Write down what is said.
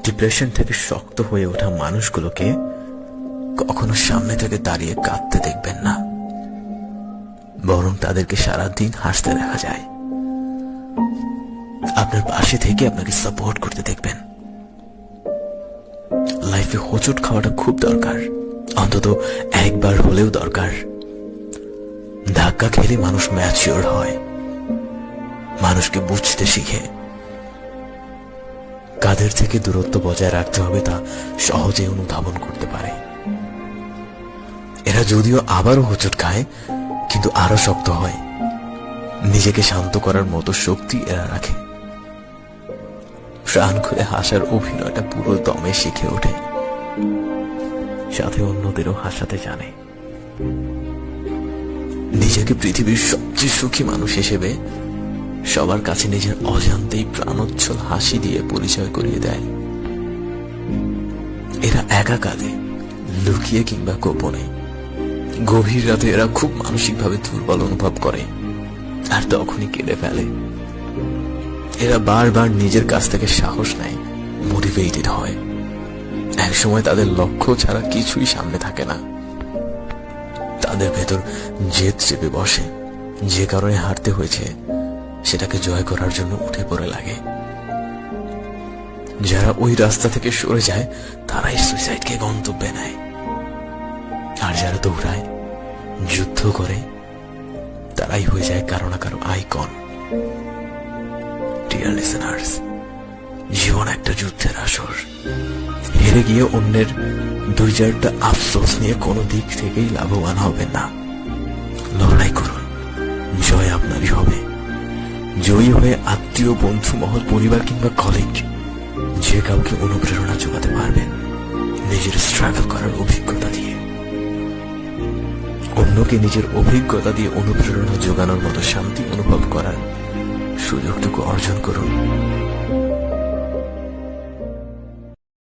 Depression থেকে শক্ত হয়ে ওঠা মানুষগুলোকে কখনো সামনে থেকে দাঁড়িয়ে কাঁদতে দেখবেন না, বরং তাদেরকে সারাদিন হাসতে দেখা যায়। আপনার পাশে থেকে আপনাকে সাপোর্ট করতে দেখবেন। লাইফে হোঁচট খাওয়াটা খুব দরকার, অন্তত একবার হলেও দরকার। ধাক্কা খেলে মানুষ ম্যাচিওর হয়, মানুষকে বুঝতে শিখে। কাদের থেকে দূরত্ব বজায় রাখতে হবে তা সহজে অনুধাবন করতে পারে। এরা যদিও আবারও হোঁচট খায়, কিন্তু আরো শক্ত হয়। নিজেকে শান্ত করার মতো শক্তি এরা রাখে। প্রাণ খুলে হাসার অভিনয়টা পুরো দমে শিখে ওঠে, সাথে অন্যদেরও হাসাতে জানে। নিজেকে পৃথিবীর সবচেয়ে সুখী মানুষ হিসেবে সবার কাছে নিজের অজান্তেই প্রাণোচ্ছল হাসি দিয়ে পরিচয় করিয়ে দেয়। এরা একা কাঁদে, লুকিয়ে কিংবা গোপনে। গভীর রাতে এরা খুব মানসিকভাবে দুর্বল অনুভব করে, আর তখনই কেঁদে ফেলে। এরা বারবার নিজের কাছ থেকে সাহস নেয়, মোটিভেটেড হয়। একসময় তাদের লক্ষ্য ছাড়া কিছুই সামনে থাকে না। তাদের ভেতর জেদ চেপে বসে, যে কারণে হারতে হয়েছে সেটাকে জয় করার জন্য উঠে পড়ে লাগে। যারা ওই রাস্তা থেকে সরে যায় তারাই সুইসাইডকে গন্তব্যে নেয়, আর যারা দৌড়ায়, যুদ্ধ করে, তারাই হয়ে যায় কারো না কারো আইকন। ডিয়ার লিসেনার্স, জীবন একটা যুদ্ধের আসর। হেরে গিয়ে অন্যের দুই চারটা আফসোস নিয়ে কোনো দিক থেকেই লাভবান হবেন না। লড়াই করুন, জয় আপনারই হবে। জয়ী হয়ে আত্মীয়, বন্ধু মহল, পরিবার কিংবা কলিগ, যে কাউকে অনুপ্রেরণা যোগাতে পারবেন নিজের স্ট্রাগল করার অভিজ্ঞতা দিয়ে। অন্যকে নিজের অভিজ্ঞতা দিয়ে অনুপ্রেরণা যোগানোর মতো শান্তি অনুভব করার সুযোগটুকু অর্জন করুন।